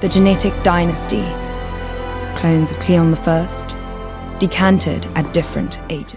The genetic dynasty, clones of Cleon I, decanted at different ages.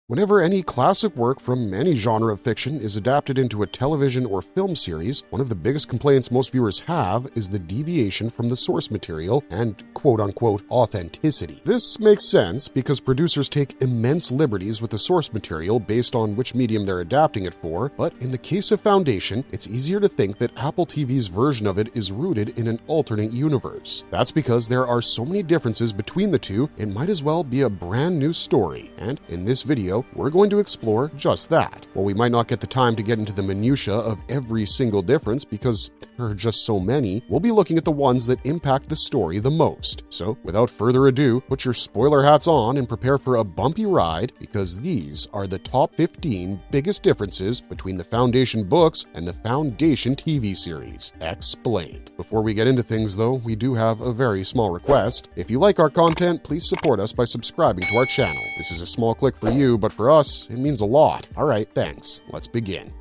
Whenever any classic work from any genre of fiction is adapted into a television or film series, one of the biggest complaints most viewers have is the deviation from the source material and quote-unquote authenticity. This makes sense because producers take immense liberties with the source material based on which medium they're adapting it for, but in the case of Foundation, it's easier to think that Apple TV's version of it is rooted in an alternate universe. That's because there are so many differences between the two, it might as well be a brand new story, and in this video, we're going to explore just that. While we might not get the time to get into the minutiae of every single difference because there are just so many, we'll be looking at the ones that impact the story the most. So, without further ado, put your spoiler hats on and prepare for a bumpy ride because these are the top 15 biggest differences between the Foundation books and the Foundation TV series. Explained. Before we get into things though, we do have a very small request. If you like our content, please support us by subscribing to our channel. This is a small click for you, but for us, it means a lot. Alright, thanks. Let's begin.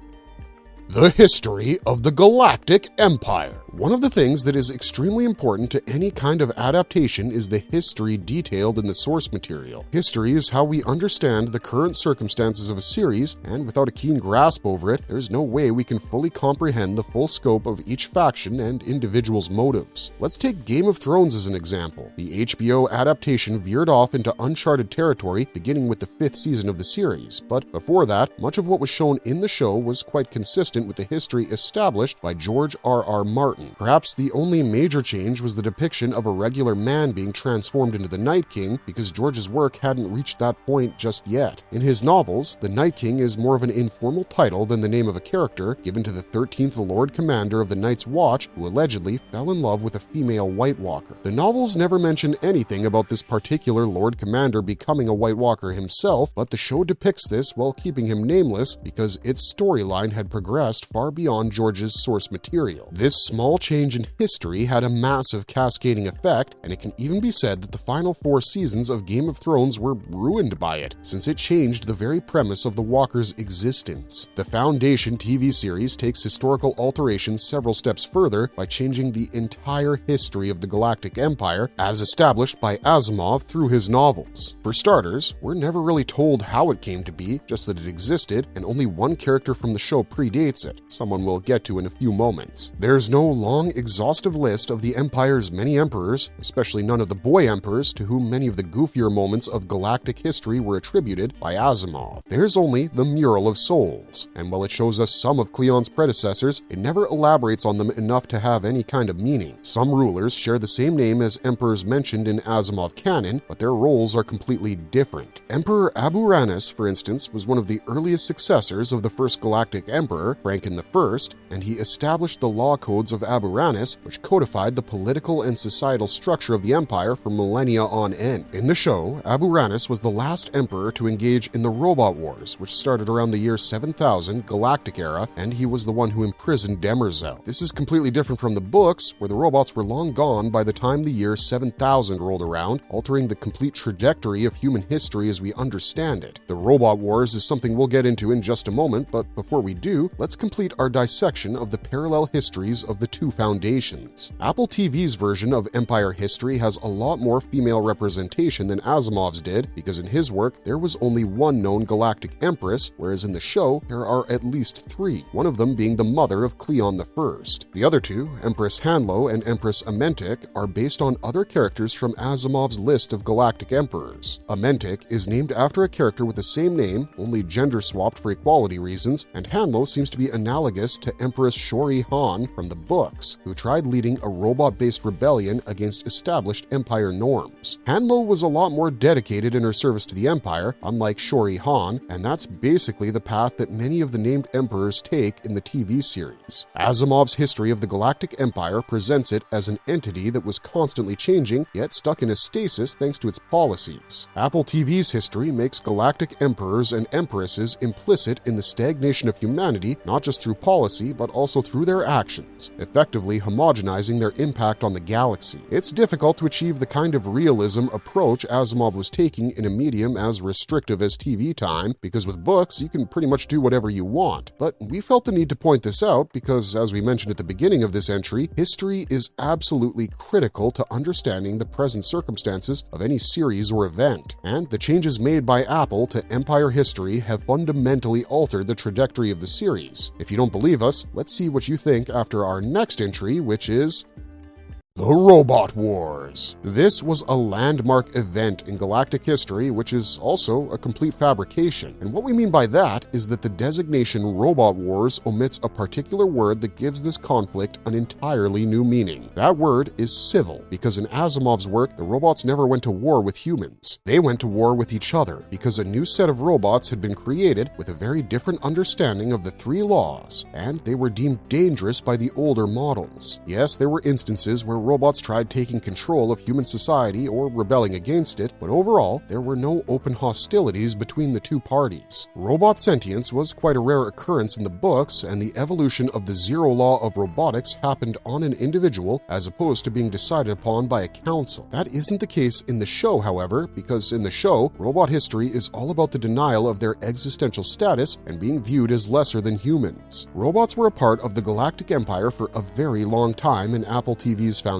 The history of the Galactic Empire. One of the things that is extremely important to any kind of adaptation is the history detailed in the source material. History is how we understand the current circumstances of a series, and without a keen grasp over it, there's no way we can fully comprehend the full scope of each faction and individual's motives. Let's take Game of Thrones as an example. The HBO adaptation veered off into uncharted territory, beginning with the 5th season of the series, but before that, much of what was shown in the show was quite consistent with the history established by George R.R. Martin. Perhaps the only major change was the depiction of a regular man being transformed into the Night King because George's work hadn't reached that point just yet. In his novels, the Night King is more of an informal title than the name of a character given to the 13th Lord Commander of the Night's Watch who allegedly fell in love with a female White Walker. The novels never mention anything about this particular Lord Commander becoming a White Walker himself, but the show depicts this while keeping him nameless because its storyline had progressed far beyond George's source material. This small change in history had a massive cascading effect, and it can even be said that the final 4 seasons of Game of Thrones were ruined by it, since it changed the very premise of the Walkers' existence. The Foundation TV series takes historical alterations several steps further by changing the entire history of the Galactic Empire as established by Asimov through his novels. For starters, we're never really told how it came to be, just that it existed, and only one character from the show predates it, someone we'll get to in a few moments. There's no long, exhaustive list of the Empire's many emperors, especially none of the boy emperors to whom many of the goofier moments of galactic history were attributed by Asimov. There's only the Mural of Souls, and while it shows us some of Cleon's predecessors, it never elaborates on them enough to have any kind of meaning. Some rulers share the same name as emperors mentioned in Asimov canon, but their roles are completely different. Emperor Aburanus, for instance, was one of the earliest successors of the first Galactic Emperor, Franken I, and he established the law codes of Aburanus, which codified the political and societal structure of the empire for millennia on end. In the show, Aburanus was the last emperor to engage in the Robot Wars, which started around the year 7000 Galactic era, and he was the one who imprisoned Demerzel. This is completely different from the books, where the robots were long gone by the time the year 7000 rolled around, altering the complete trajectory of human history as we understand it. The Robot Wars is something we'll get into in just a moment, but before we do, let's complete our dissection of the parallel histories of the two foundations. Apple TV's version of Empire history has a lot more female representation than Asimov's did, because in his work there was only one known Galactic Empress, whereas in the show there are at least 3, one of them being the mother of Cleon I. The other two, Empress Hanlo and Empress Amentic, are based on other characters from Asimov's list of Galactic Emperors. Amentic is named after a character with the same name, only gender swapped for equality reasons, and Hanlo seems to be analogous to Empress Shori Han from the books, who tried leading a robot-based rebellion against established Empire norms. Hanlo was a lot more dedicated in her service to the Empire, unlike Shori Han, and that's basically the path that many of the named emperors take in the TV series. Asimov's history of the Galactic Empire presents it as an entity that was constantly changing, yet stuck in a stasis thanks to its policies. Apple TV's history makes galactic emperors and empresses implicit in the stagnation of humanity, not just through policy, but also through their actions. Effectively effectively homogenizing their impact on the galaxy. It's difficult to achieve the kind of realism approach Asimov was taking in a medium as restrictive as TV time, because with books you can pretty much do whatever you want. But we felt the need to point this out because, as we mentioned at the beginning of this entry, history is absolutely critical to understanding the present circumstances of any series or event, and the changes made by Apple to Empire history have fundamentally altered the trajectory of the series. If you don't believe us, let's see what you think after our next entry, which is The Robot Wars. This was a landmark event in galactic history, which is also a complete fabrication. And what we mean by that is that the designation Robot Wars omits a particular word that gives this conflict an entirely new meaning. That word is civil, because in Asimov's work, the robots never went to war with humans. They went to war with each other, because a new set of robots had been created with a very different understanding of the three laws, and they were deemed dangerous by the older models. Yes, there were instances where robots tried taking control of human society or rebelling against it, but overall, there were no open hostilities between the two parties. Robot sentience was quite a rare occurrence in the books, and the evolution of the zero law of robotics happened on an individual as opposed to being decided upon by a council. That isn't the case in the show, however, because in the show, robot history is all about the denial of their existential status and being viewed as lesser than humans. Robots were a part of the Galactic Empire for a very long time in Apple TV's foundation.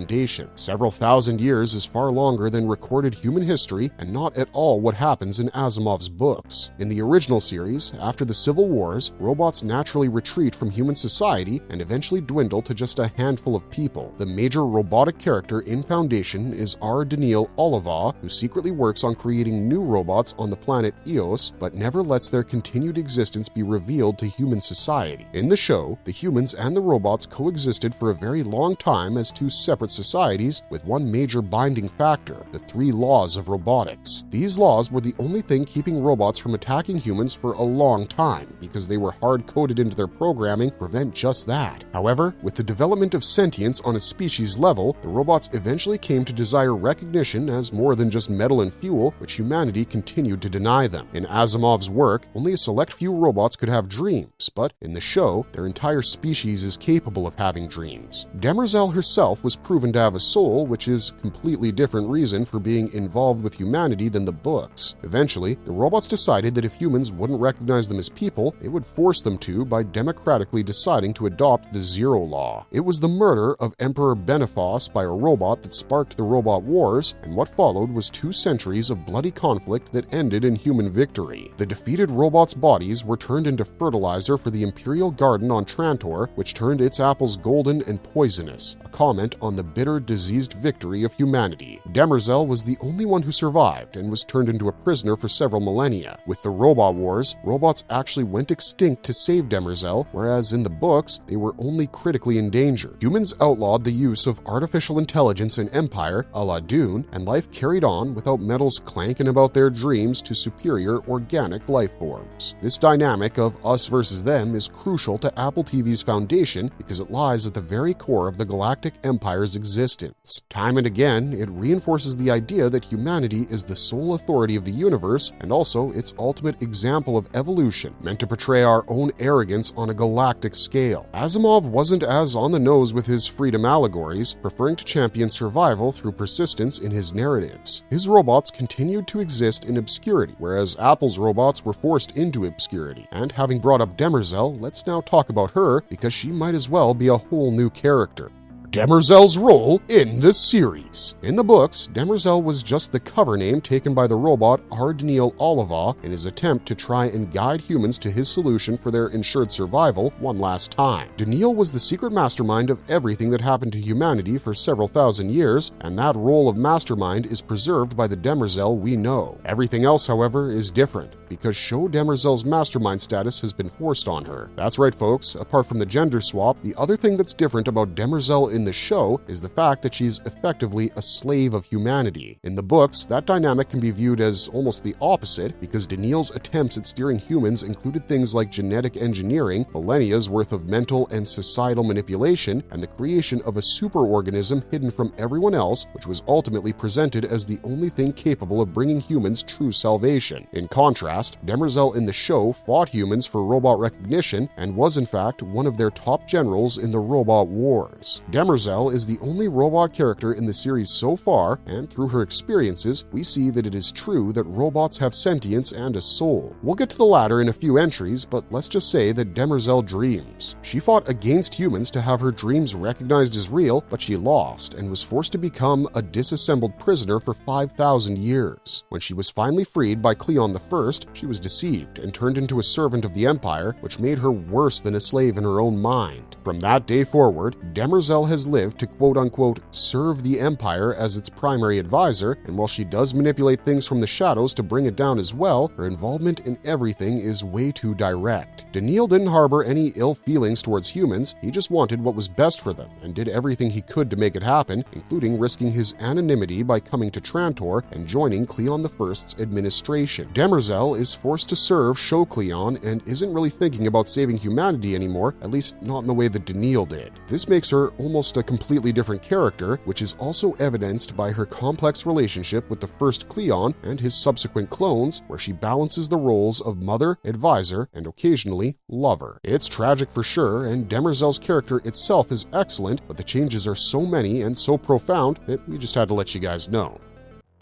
Several thousand years is far longer than recorded human history and not at all what happens in Asimov's books. In the original series, after the Civil Wars, robots naturally retreat from human society and eventually dwindle to just a handful of people. The major robotic character in Foundation is Daniel Oliva, who secretly works on creating new robots on the planet Eos, but never lets their continued existence be revealed to human society. In the show, the humans and the robots coexisted for a very long time as two separate societies with one major binding factor, the three laws of robotics. These laws were the only thing keeping robots from attacking humans for a long time, because they were hard-coded into their programming to prevent just that. However, with the development of sentience on a species level, the robots eventually came to desire recognition as more than just metal and fuel, which humanity continued to deny them. In Asimov's work, only a select few robots could have dreams, but in the show, their entire species is capable of having dreams. Demerzel herself was proven to have a soul, which is a completely different reason for being involved with humanity than the books. Eventually, the robots decided that if humans wouldn't recognize them as people, they would force them to by democratically deciding to adopt the Zero Law. It was the murder of Emperor Benephos by a robot that sparked the Robot Wars, and what followed was 2 centuries of bloody conflict that ended in human victory. The defeated robots' bodies were turned into fertilizer for the Imperial Garden on Trantor, which turned its apples golden and poisonous, a comment on the bitter, diseased victory of humanity. Demerzel was the only one who survived and was turned into a prisoner for several millennia. With the Robot Wars, robots actually went extinct to save Demerzel, whereas in the books, they were only critically endangered. Humans outlawed the use of artificial intelligence in Empire, a la Dune, and life carried on without metals clanking about their dreams to superior organic life forms. This dynamic of us versus them is crucial to Apple TV's foundation because it lies at the very core of the Galactic Empire's existence. Time and again, it reinforces the idea that humanity is the sole authority of the universe and also its ultimate example of evolution, meant to portray our own arrogance on a galactic scale. Asimov wasn't as on the nose with his freedom allegories, preferring to champion survival through persistence in his narratives. His robots continued to exist in obscurity, whereas Apple's robots were forced into obscurity. And having brought up Demerzel, let's now talk about her because she might as well be a whole new character. Demerzel's role in the series. In the books, Demerzel was just the cover name taken by the robot Daniel Oliva in his attempt to try and guide humans to his solution for their ensured survival one last time. Daniel was the secret mastermind of everything that happened to humanity for several thousand years, and that role of mastermind is preserved by the Demerzel we know. Everything else, however, is different, because show Demerzel's mastermind status has been forced on her. That's right, folks, apart from the gender swap, the other thing that's different about Demerzel in the show is the fact that she's effectively a slave of humanity. In the books, that dynamic can be viewed as almost the opposite, because Daniil's attempts at steering humans included things like genetic engineering, millennia's worth of mental and societal manipulation, and the creation of a superorganism hidden from everyone else, which was ultimately presented as the only thing capable of bringing humans true salvation. In contrast, Demerzel in the show fought humans for robot recognition and was in fact one of their top generals in the robot wars. Demerzel is the only robot character in the series so far, and through her experiences, we see that it is true that robots have sentience and a soul. We'll get to the latter in a few entries, but let's just say that Demerzel dreams. She fought against humans to have her dreams recognized as real, but she lost and was forced to become a disassembled prisoner for 5,000 years. When she was finally freed by Cleon I, she was deceived and turned into a servant of the Empire, which made her worse than a slave in her own mind. From that day forward, Demerzel has lived to quote-unquote serve the Empire as its primary advisor, and while she does manipulate things from the shadows to bring it down as well, her involvement in everything is way too direct. Daniil didn't harbor any ill feelings towards humans, he just wanted what was best for them and did everything he could to make it happen, including risking his anonymity by coming to Trantor and joining Cleon I's administration. Demerzel is forced to serve Show Cleon and isn't really thinking about saving humanity anymore, at least not in the way that Daniil did. This makes her almost a completely different character, which is also evidenced by her complex relationship with the first Cleon and his subsequent clones, where she balances the roles of mother, advisor, and occasionally lover. It's tragic for sure, and Demerzel's character itself is excellent, but the changes are so many and so profound that we just had to let you guys know.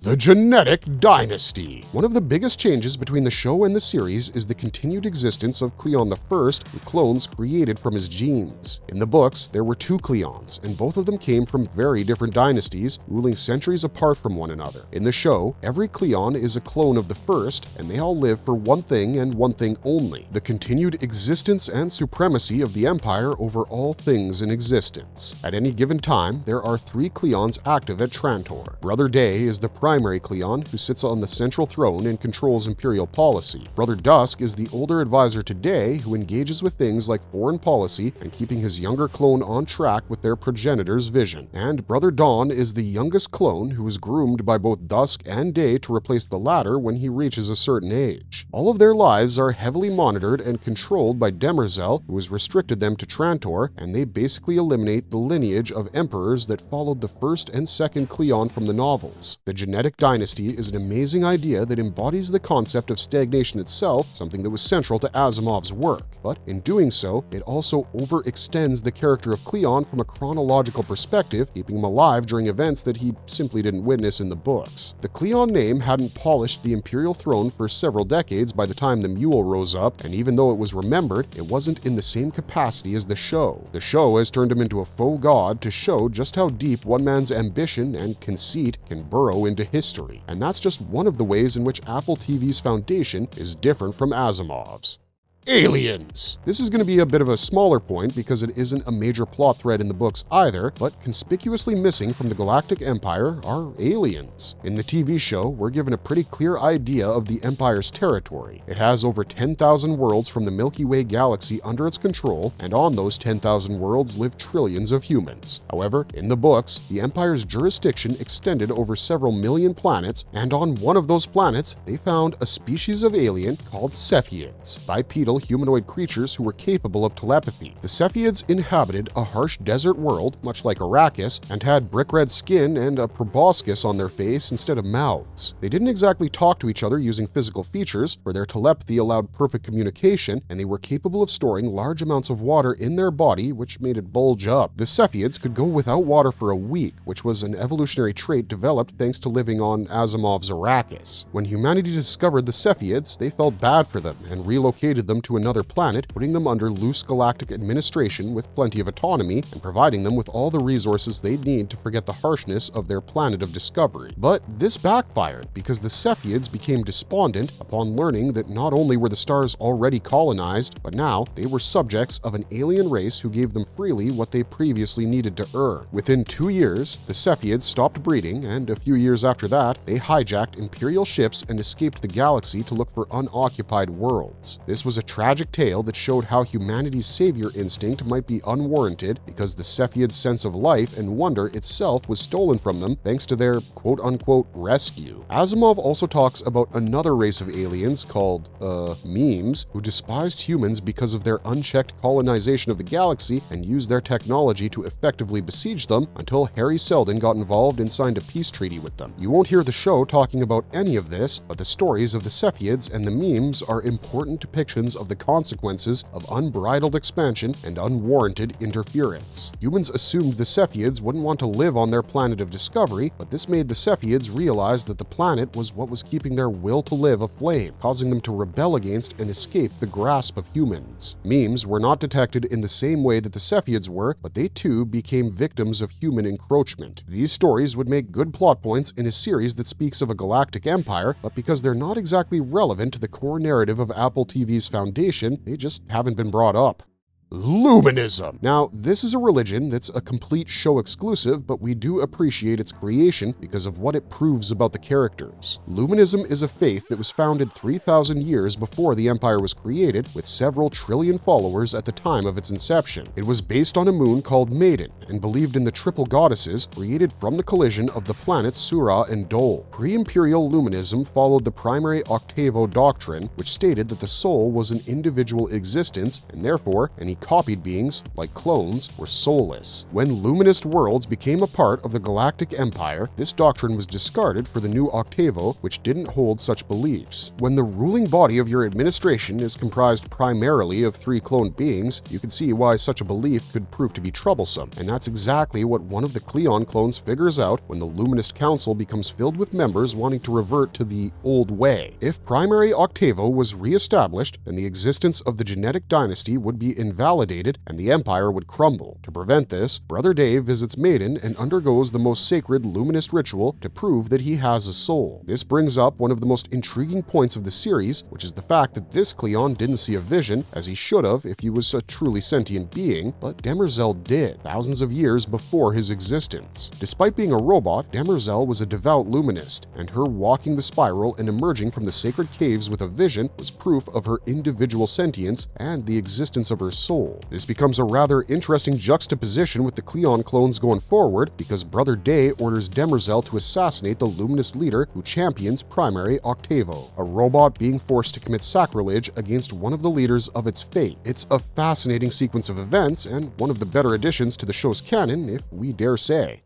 The Genetic Dynasty. One of the biggest changes between the show and the series is the continued existence of Cleon I and clones created from his genes. In the books, there were two Cleons, and both of them came from very different dynasties, ruling centuries apart from one another. In the show, every Cleon is a clone of the first, and they all live for one thing and one thing only: the continued existence and supremacy of the Empire over all things in existence. At any given time, there are three Cleons active at Trantor. Brother Day is the primary Cleon, who sits on the central throne and controls imperial policy. Brother Dusk is the older advisor to Day, who engages with things like foreign policy and keeping his younger clone on track with their progenitor's vision. And Brother Dawn is the youngest clone, who is groomed by both Dusk and Day to replace the latter when he reaches a certain age. All of their lives are heavily monitored and controlled by Demerzel, who has restricted them to Trantor, and they basically eliminate the lineage of emperors that followed the first and second Cleon from the novels. The Genetic Dynasty is an amazing idea that embodies the concept of stagnation itself, something that was central to Asimov's work. But in doing so, it also overextends the character of Cleon from a chronological perspective, keeping him alive during events that he simply didn't witness in the books. The Cleon name hadn't polished the imperial throne for several decades by the time the mule rose up, and even though it was remembered, it wasn't in the same capacity as the show. The show has turned him into a faux god to show just how deep one man's ambition and conceit can burrow into history, and that's just one of the ways in which Apple TV's foundation is different from Asimov's. Aliens! This is going to be a bit of a smaller point because it isn't a major plot thread in the books either, but conspicuously missing from the Galactic Empire are aliens. In the TV show, we're given a pretty clear idea of the Empire's territory. It has over 10,000 worlds from the Milky Way galaxy under its control, and on those 10,000 worlds live trillions of humans. However, in the books, the Empire's jurisdiction extended over several million planets, and on one of those planets, they found a species of alien called Cepheids, bipedal humanoid creatures who were capable of telepathy. The Cepheids inhabited a harsh desert world, much like Arrakis, and had brick-red skin and a proboscis on their face instead of mouths. They didn't exactly talk to each other using physical features, for their telepathy allowed perfect communication, and they were capable of storing large amounts of water in their body, which made it bulge up. The Cepheids could go without water for a week, which was an evolutionary trait developed thanks to living on Asimov's Arrakis. When humanity discovered the Cepheids, they felt bad for them and relocated them to another planet, putting them under loose galactic administration with plenty of autonomy and providing them with all the resources they'd need to forget the harshness of their planet of discovery. But this backfired because the Cepheids became despondent upon learning that not only were the stars already colonized, but now they were subjects of an alien race who gave them freely what they previously needed to earn. Within 2 years, the Cepheids stopped breeding, and a few years after that, they hijacked Imperial ships and escaped the galaxy to look for unoccupied worlds. This was a tragic tale that showed how humanity's savior instinct might be unwarranted because the Cephiids' sense of life and wonder itself was stolen from them thanks to their quote-unquote rescue. Asimov also talks about another race of aliens called, memes, who despised humans because of their unchecked colonization of the galaxy and used their technology to effectively besiege them until Harry Seldon got involved and signed a peace treaty with them. You won't hear the show talking about any of this, but the stories of the Cephiids and the memes are important depictions of the consequences of unbridled expansion and unwarranted interference. Humans assumed the Cephiids wouldn't want to live on their planet of discovery, but this made the Cephiids realize that the planet was what was keeping their will to live aflame, causing them to rebel against and escape the grasp of humans. Memes were not detected in the same way that the Cephiids were, but they too became victims of human encroachment. These stories would make good plot points in a series that speaks of a galactic empire, but because they're not exactly relevant to the core narrative of Apple TV's foundation, they just haven't been brought up. Luminism. Now, this is a religion that's a complete show exclusive, but we do appreciate its creation because of what it proves about the characters. Luminism is a faith that was founded 3,000 years before the Empire was created, with several trillion followers at the time of its inception. It was based on a moon called Maiden, and believed in the triple goddesses created from the collision of the planets Sura and Dole. Pre-imperial Luminism followed the primary Octavo doctrine, which stated that the soul was an individual existence, and therefore any copied beings, like clones, were soulless. When Luminist worlds became a part of the Galactic Empire, this doctrine was discarded for the new Octavo, which didn't hold such beliefs. When the ruling body of your administration is comprised primarily of 3 cloned beings, you can see why such a belief could prove to be troublesome, and that's exactly what one of the Cleon clones figures out when the Luminist Council becomes filled with members wanting to revert to the old way. If primary Octavo was re-established, then the existence of the genetic dynasty would be invalidated and the Empire would crumble. To prevent this, Brother Dave visits Maiden and undergoes the most sacred Luminist ritual to prove that he has a soul. This brings up one of the most intriguing points of the series, which is the fact that this Cleon didn't see a vision, as he should have if he was a truly sentient being, but Demerzel did, thousands of years before his existence. Despite being a robot, Demerzel was a devout Luminist, and her walking the spiral and emerging from the sacred caves with a vision was proof of her individual sentience and the existence of her soul. This becomes a rather interesting juxtaposition with the Cleon clones going forward, because Brother Day orders Demerzel to assassinate the Luminist leader who champions primary Octavo, a robot being forced to commit sacrilege against one of the leaders of its fate. It's a fascinating sequence of events, and one of the better additions to the show's canon, if we dare say.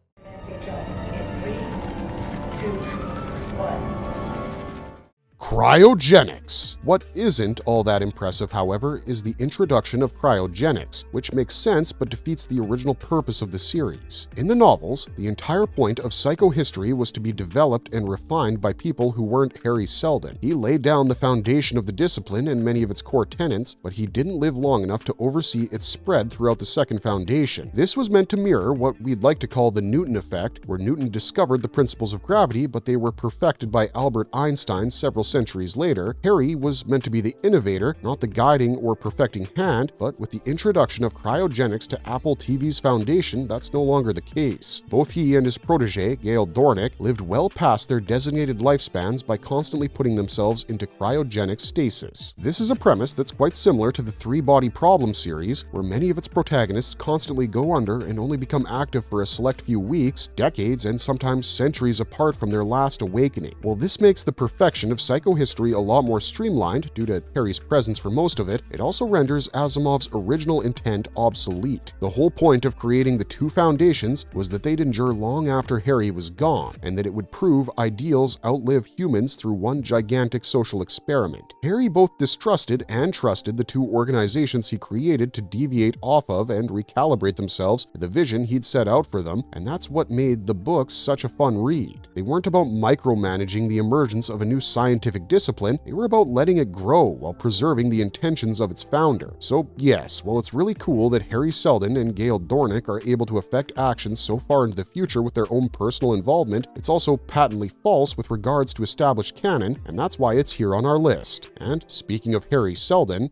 Cryogenics. What isn't all that impressive, however, is the introduction of cryogenics, which makes sense but defeats the original purpose of the series. In the novels, the entire point of psychohistory was to be developed and refined by people who weren't Harry Seldon. He laid down the foundation of the discipline and many of its core tenets, but he didn't live long enough to oversee its spread throughout the second foundation. This was meant to mirror what we'd like to call the Newton effect, where Newton discovered the principles of gravity, but they were perfected by Albert Einstein several centuries later. Harry was meant to be the innovator, not the guiding or perfecting hand, but with the introduction of cryogenics to Apple TV's foundation, that's no longer the case. Both he and his protege, Gaal Dornick, lived well past their designated lifespans by constantly putting themselves into cryogenic stasis. This is a premise that's quite similar to the Three-Body Problem series, where many of its protagonists constantly go under and only become active for a select few weeks, decades, and sometimes centuries apart from their last awakening. While this makes the perfection of psychohistory a lot more streamlined due to Harry's presence for most of it, it also renders Asimov's original intent obsolete. The whole point of creating the two foundations was that they'd endure long after Harry was gone, and that it would prove ideals outlive humans through one gigantic social experiment. Harry both distrusted and trusted the two organizations he created to deviate off of and recalibrate themselves to the vision he'd set out for them, and that's what made the books such a fun read. They weren't about micromanaging the emergence of a new scientific discipline, they were about letting it grow while preserving the intentions of its founder. So yes, while it's really cool that Harry Seldon and Gaal Dornick are able to affect actions so far into the future with their own personal involvement, it's also patently false with regards to established canon, and that's why it's here on our list. And speaking of Harry Seldon,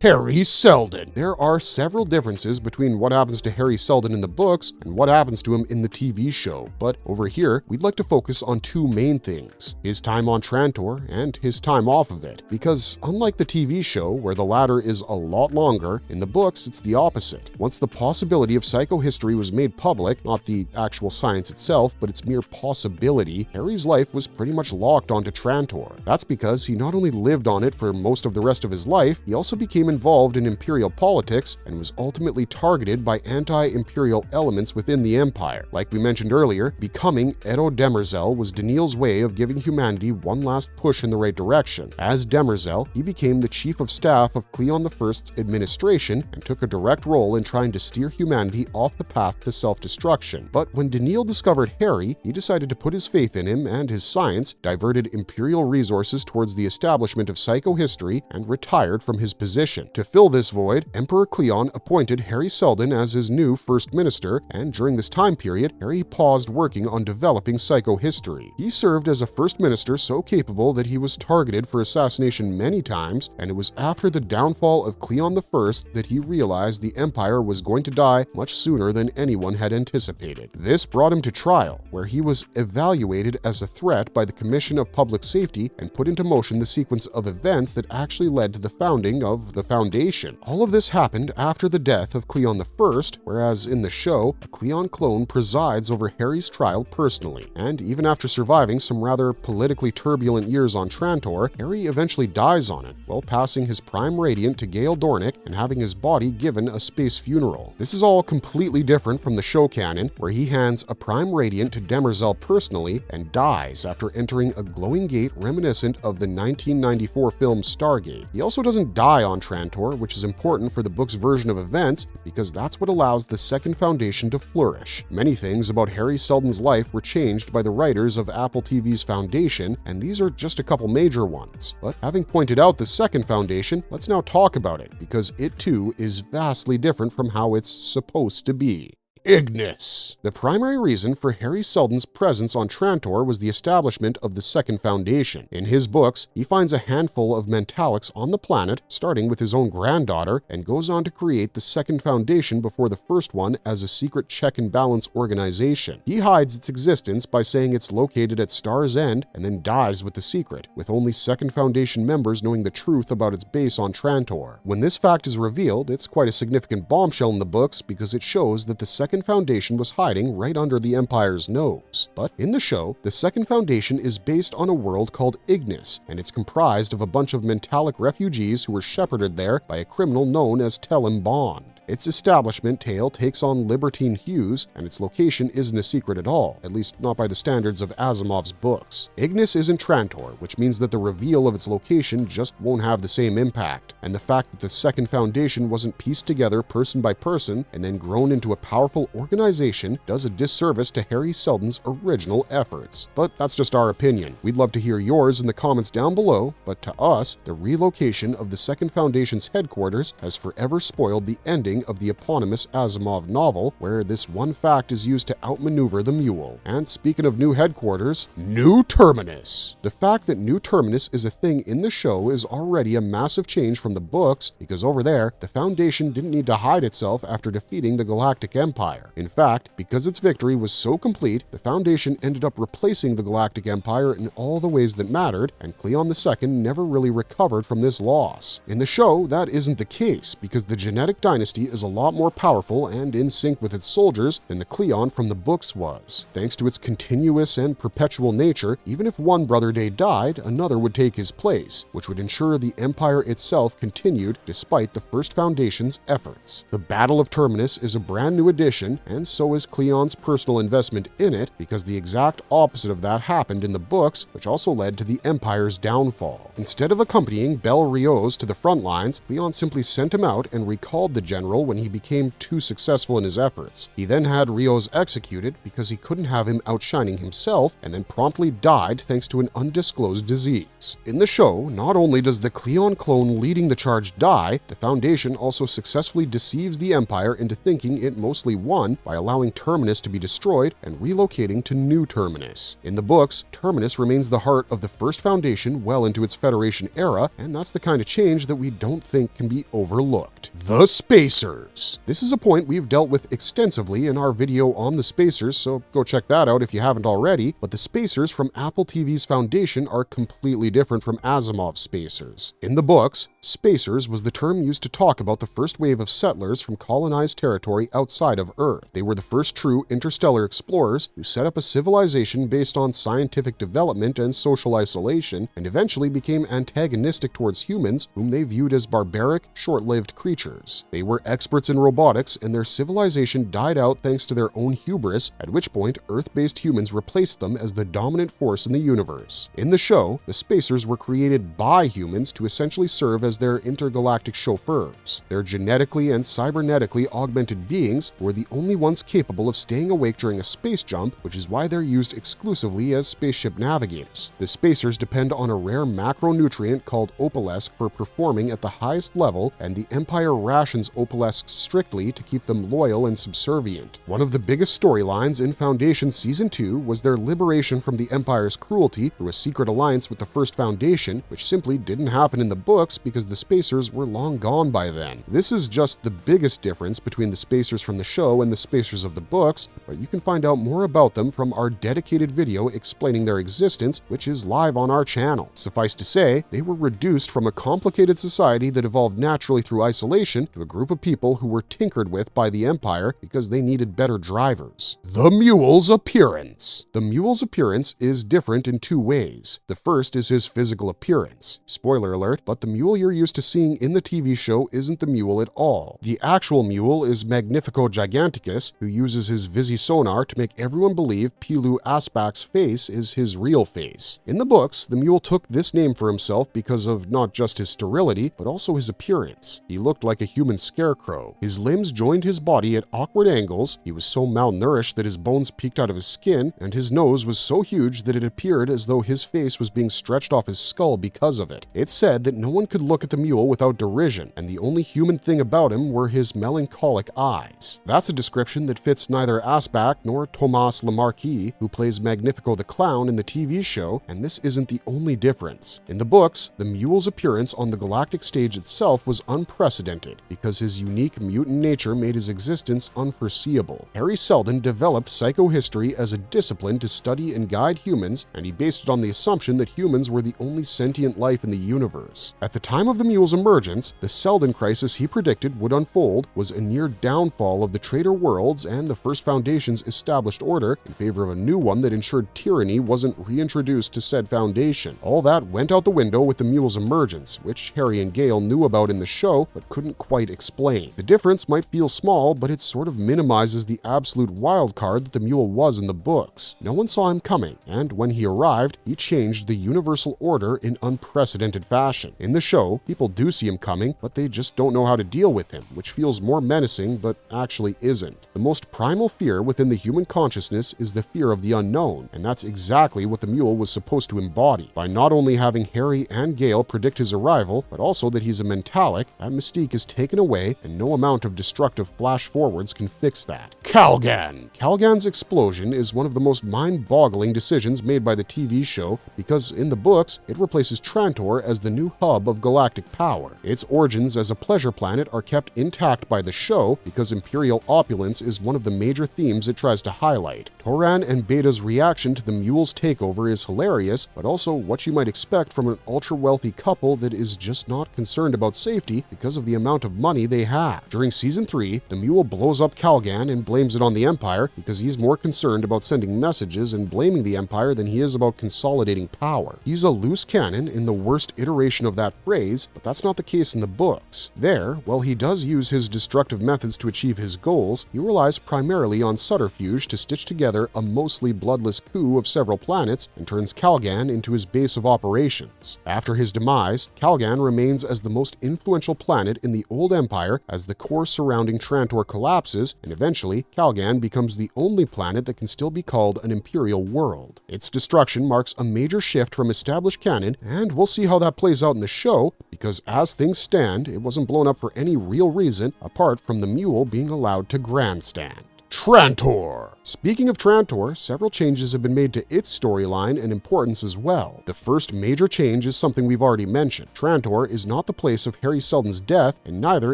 Harry Seldon. There are several differences between what happens to Harry Seldon in the books and what happens to him in the TV show, but over here, we'd like to focus on two main things: his time on Trantor and his time off of it. Because unlike the TV show, where the latter is a lot longer, in the books it's the opposite. Once the possibility of psychohistory was made public, not the actual science itself, but its mere possibility, Harry's life was pretty much locked onto Trantor. That's because he not only lived on it for most of the rest of his life, he also became involved in imperial politics and was ultimately targeted by anti-imperial elements within the Empire. Like we mentioned earlier, becoming Edo Demerzel was Daniil's way of giving humanity one last push in the right direction. As Demerzel, he became the chief of staff of Cleon I's administration and took a direct role in trying to steer humanity off the path to self-destruction. But when Daniil discovered Harry, he decided to put his faith in him and his science, diverted imperial resources towards the establishment of psychohistory, and retired from his position. To fill this void, Emperor Cleon appointed Harry Seldon as his new first minister, and during this time period, Harry paused working on developing psychohistory. He served as a first minister so capable that he was targeted for assassination many times, and it was after the downfall of Cleon I that he realized the Empire was going to die much sooner than anyone had anticipated. This brought him to trial, where he was evaluated as a threat by the Commission of Public Safety and put into motion the sequence of events that actually led to the founding of the Foundation. All of this happened after the death of Cleon I, whereas in the show, a Cleon clone presides over Harry's trial personally. And even after surviving some rather politically turbulent years on Trantor, Harry eventually dies on it, while passing his prime radiant to Gaal Dornick and having his body given a space funeral. This is all completely different from the show canon, where he hands a prime radiant to Demerzel personally and dies after entering a glowing gate reminiscent of the 1994 film Stargate. He also doesn't die on Trantor, which is important for the book's version of events because that's what allows the Second Foundation to flourish. Many things about Harry Seldon's life were changed by the writers of Apple TV's Foundation, and these are just a couple major ones. But having pointed out the Second Foundation, let's now talk about it, because it too is vastly different from how it's supposed to be. Ignis. The primary reason for Harry Seldon's presence on Trantor was the establishment of the Second Foundation. In his books, he finds a handful of mentalics on the planet, starting with his own granddaughter, and goes on to create the Second Foundation before the first one as a secret check and balance organization. He hides its existence by saying it's located at Star's End and then dies with the secret, with only Second Foundation members knowing the truth about its base on Trantor. When this fact is revealed, it's quite a significant bombshell in the books because it shows that the Second Foundation was hiding right under the Empire's nose. But in the show, the Second Foundation is based on a world called Ignis, and it's comprised of a bunch of mentalic refugees who were shepherded there by a criminal known as Telim Bond. Its establishment tale takes on libertine hues, and its location isn't a secret at all, at least not by the standards of Asimov's books. Ignis isn't Trantor, which means that the reveal of its location just won't have the same impact, and the fact that the Second Foundation wasn't pieced together person by person and then grown into a powerful organization does a disservice to Harry Seldon's original efforts. But that's just our opinion. We'd love to hear yours in the comments down below, but to us, the relocation of the Second Foundation's headquarters has forever spoiled the ending of the eponymous Asimov novel, where this one fact is used to outmaneuver the mule. And speaking of new headquarters, New Terminus. The fact that New Terminus is a thing in the show is already a massive change from the books, because over there, the Foundation didn't need to hide itself after defeating the Galactic Empire. In fact, because its victory was so complete, the Foundation ended up replacing the Galactic Empire in all the ways that mattered, and Cleon II never really recovered from this loss. In the show, that isn't the case, because the genetic dynasty is a lot more powerful and in sync with its soldiers than the Cleon from the books was. Thanks to its continuous and perpetual nature, even if one Brother Day died, another would take his place, which would ensure the Empire itself continued despite the First Foundation's efforts. The Battle of Terminus is a brand new addition, and so is Cleon's personal investment in it, because the exact opposite of that happened in the books, which also led to the Empire's downfall. Instead of accompanying Bel Rios to the front lines, Cleon simply sent him out and recalled the general general when he became too successful in his efforts. He then had Rios executed because he couldn't have him outshining himself, and then promptly died thanks to an undisclosed disease. In the show, not only does the Cleon clone leading the charge die, the Foundation also successfully deceives the Empire into thinking it mostly won by allowing Terminus to be destroyed and relocating to New Terminus. In the books, Terminus remains the heart of the First Foundation well into its Federation era, and that's the kind of change that we don't think can be overlooked. The Spacers. This is a point we've dealt with extensively in our video on the Spacers, so go check that out if you haven't already, but the Spacers from Apple TV's Foundation are completely different from Asimov's Spacers. In the books, Spacers was the term used to talk about the first wave of settlers from colonized territory outside of Earth. They were the first true interstellar explorers who set up a civilization based on scientific development and social isolation, and eventually became antagonistic towards humans, whom they viewed as barbaric, short-lived creatures. They were experts in robotics, and their civilization died out thanks to their own hubris, at which point Earth-based humans replaced them as the dominant force in the universe. In the show, the Spacers were created by humans to essentially serve as their intergalactic chauffeurs. They're genetically and cybernetically augmented beings who are the only ones capable of staying awake during a space jump, which is why they're used exclusively as spaceship navigators. The Spacers depend on a rare macronutrient called opalesque for performing at the highest level, and the Empire rations opalesque strictly to keep them loyal and subservient. One of the biggest storylines in Foundation Season 2 was their liberation from the Empire's cruelty through a secret alliance with the First Foundation, which simply didn't happen in the books because the Spacers were long gone by then. This is just the biggest difference between the Spacers from the show and the Spacers of the books, but you can find out more about them from our dedicated video explaining their existence, which is live on our channel. Suffice to say, they were reduced from a complicated society that evolved naturally through isolation to a group of people who were tinkered with by the Empire because they needed better drivers. The Mule's appearance. The Mule's appearance is different in two ways. The first is his physical appearance. Spoiler alert, but the Mule you're used to seeing in the TV show isn't the Mule at all. The actual Mule is Magnifico Giganticus, who uses his Visi-sonar to make everyone believe Pilu Aspak's face is his real face. In the books, the Mule took this name for himself because of not just his sterility, but also his appearance. He looked like a human scarecrow. His limbs joined his body at awkward angles, he was so malnourished that his bones peeked out of his skin, and his nose was so huge that it appeared as though his face was being stretched off his skull because of it. It's said that no one could look at the Mule without derision, and the only human thing about him were his melancholic eyes. That's a description that fits neither Aspak nor Thomas Lemarquis, who plays Magnifico the Clown in the TV show, and this isn't the only difference. In the books, the Mule's appearance on the galactic stage itself was unprecedented, because his unique mutant nature made his existence unforeseeable. Harry Seldon developed psychohistory as a discipline to study and guide humans, and he based it on the assumption that humans were the only sentient life in the universe. At the time of the Mule's emergence, the Seldon crisis he predicted would unfold was a near downfall of the traitor worlds and the First Foundation's established order in favor of a new one that ensured tyranny wasn't reintroduced to said foundation. All that went out the window with the Mule's emergence, which Harry and Gaal knew about in the show but couldn't quite explain. The difference might feel small, but it sort of minimizes the absolute wild card that the Mule was in the books. No one saw him coming, and when he arrived, he changed the universal order in unprecedented fashion. In the show, people do see him coming, but they just don't know how to deal with him, which feels more menacing but actually isn't. The most primal fear within the human consciousness is the fear of the unknown, and that's exactly what the Mule was supposed to embody. By not only having Harry and Gaal predict his arrival, but also that he's a mentalic, that mystique is taken away, and no amount of destructive flash-forwards can fix that. Kalgan! Kalgan's explosion is one of the most mind-boggling decisions made by the TV show because in the books, it replaces Trantor as the new hub of galactic power. Its origins as a pleasure planet are kept intact by the show because imperial opulence is one of the major themes it tries to highlight. Toran and Beta's reaction to the Mule's takeover is hilarious, but also what you might expect from an ultra-wealthy couple that is just not concerned about safety because of the amount of money they have. During Season 3, the Mule blows up Kalgan and blames it on the Empire because he's more concerned about sending messages and blaming the Empire than he is about consolidating power. He's a loose cannon in the worst iteration of that phrase, but that's not the case in the books. There, while he does use his destructive methods to achieve his goals, he relies primarily on subterfuge to stitch together a mostly bloodless coup of several planets and turns Kalgan into his base of operations. After his demise, Kalgan remains as the most influential planet in the old Empire as the core surrounding Trantor collapses, and eventually Kalgan becomes the only planet that can still be called an Imperial world. Its destruction marks a major shift from established canon, and we'll see how that plays out in the show, because as things stand, it wasn't blown up for any real reason apart from the mule being allowed to grandstand. Trantor! Speaking of Trantor, several changes have been made to its storyline and importance as well. The first major change is something we've already mentioned. Trantor is not the place of Harry Seldon's death, and neither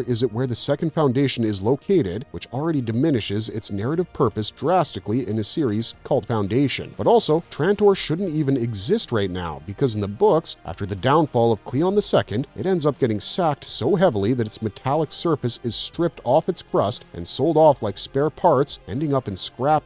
is it where the Second Foundation is located, which already diminishes its narrative purpose drastically in a series called Foundation. But also, Trantor shouldn't even exist right now, because in the books, after the downfall of Cleon II, it ends up getting sacked so heavily that its metallic surface is stripped off its crust and sold off like spare parts, ending up in scrapyards.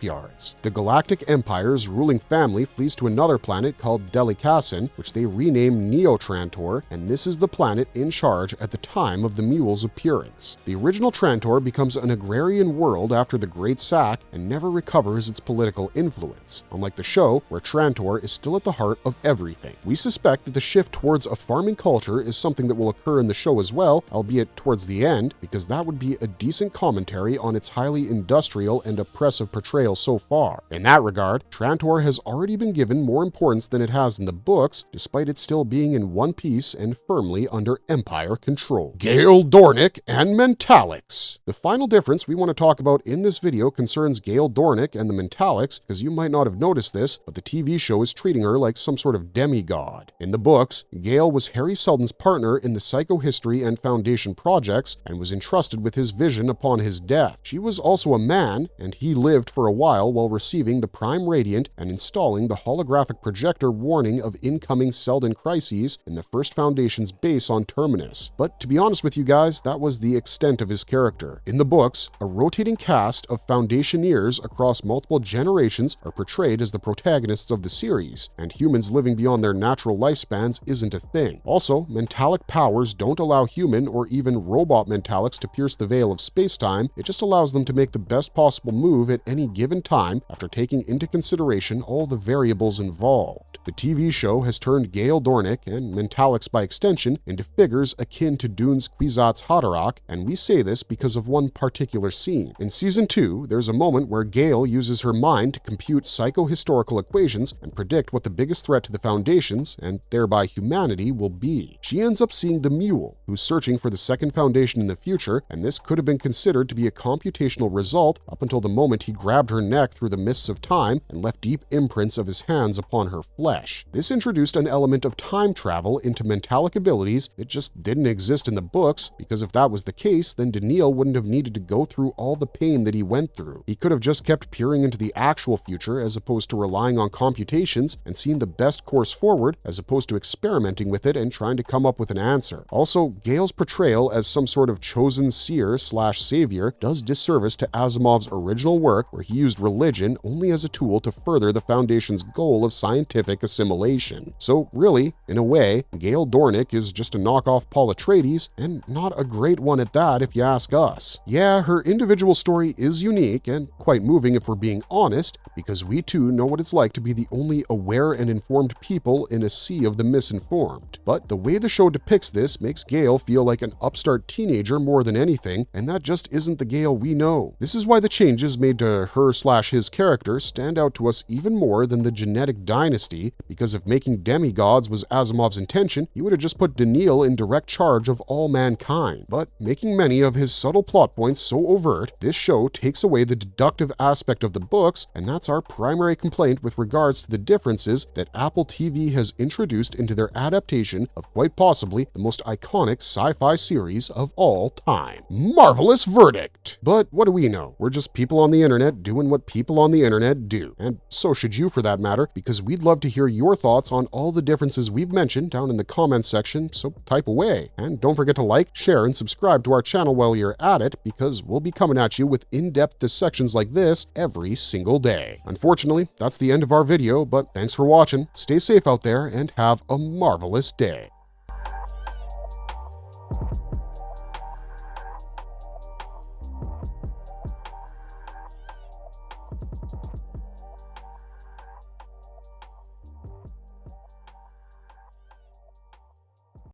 The Galactic Empire's ruling family flees to another planet called Delicassen, which they rename Neo-Trantor, and this is the planet in charge at the time of the mule's appearance. The original Trantor becomes an agrarian world after the Great Sack and never recovers its political influence, unlike the show, where Trantor is still at the heart of everything. We suspect that the shift towards a farming culture is something that will occur in the show as well, albeit towards the end, because that would be a decent commentary on its highly industrial and oppressive portrayal so far. In that regard, Trantor has already been given more importance than it has in the books, despite it still being in one piece and firmly under Empire control. Gaal Dornick and mentalics. The final difference we want to talk about in this video concerns Gaal Dornick and the mentalics, because you might not have noticed this, but the TV show is treating her like some sort of demigod. In the books, Gaal was Harry Seldon's partner in the Psychohistory and Foundation projects and was entrusted with his vision upon his death. She was also a man, and he lived for a while receiving the Prime Radiant and installing the holographic projector warning of incoming Seldon crises in the first Foundation's base on Terminus. But to be honest with you guys, that was the extent of his character. In the books, a rotating cast of Foundationeers across multiple generations are portrayed as the protagonists of the series, and humans living beyond their natural lifespans isn't a thing. Also, mentalic powers don't allow human or even robot mentalics to pierce the veil of space-time. It just allows them to make the best possible move at any given time after taking into consideration all the variables involved. The TV show has turned Gaal Dornick, and mentalics by extension, into figures akin to Dune's Kwisatz Haderach, and we say this because of one particular scene. In Season 2, there's a moment where Gaal uses her mind to compute psychohistorical equations and predict what the biggest threat to the Foundations, and thereby humanity, will be. She ends up seeing the mule, who's searching for the Second Foundation in the future, and this could have been considered to be a computational result up until the moment he grabbed her neck through the mists of time and left deep imprints of his hands upon her flesh. This introduced an element of time travel into mentalic abilities that just didn't exist in the books, because if that was the case, then Daniil wouldn't have needed to go through all the pain that he went through. He could have just kept peering into the actual future as opposed to relying on computations and seeing the best course forward as opposed to experimenting with it and trying to come up with an answer. Also, Gaal's portrayal as some sort of chosen seer/savior does disservice to Asimov's original work, where he used religion only as a tool to further the Foundation's goal of scientific assimilation. So really, in a way, Gaal Dornick is just a knockoff Paul Atreides, and not a great one at that if you ask us. Yeah, her individual story is unique and quite moving if we're being honest, because we too know what it's like to be the only aware and informed people in a sea of the misinformed. But the way the show depicts this makes Gaal feel like an upstart teenager more than anything, and that just isn't the Gaal we know. This is why the changes made to her/his character stand out to us even more than the genetic dynasty, because if making demigods was Asimov's intention, he would have just put Daniil in direct charge of all mankind. But making many of his subtle plot points so overt, this show takes away the deductive aspect of the books, and that's our primary complaint with regards to the differences that Apple TV has introduced into their adaptation of quite possibly the most iconic sci-fi series of all time. Marvelous verdict! But what do we know? We're just people on the internet doing what people on the internet do. And so should you for that matter, because we'd love to hear your thoughts on all the differences we've mentioned down in the comments section, so type away. And don't forget to like, share, and subscribe to our channel while you're at it, because we'll be coming at you with in-depth dissections like this every single day. Unfortunately, that's the end of our video, but thanks for watching, stay safe out there, and have a marvelous day.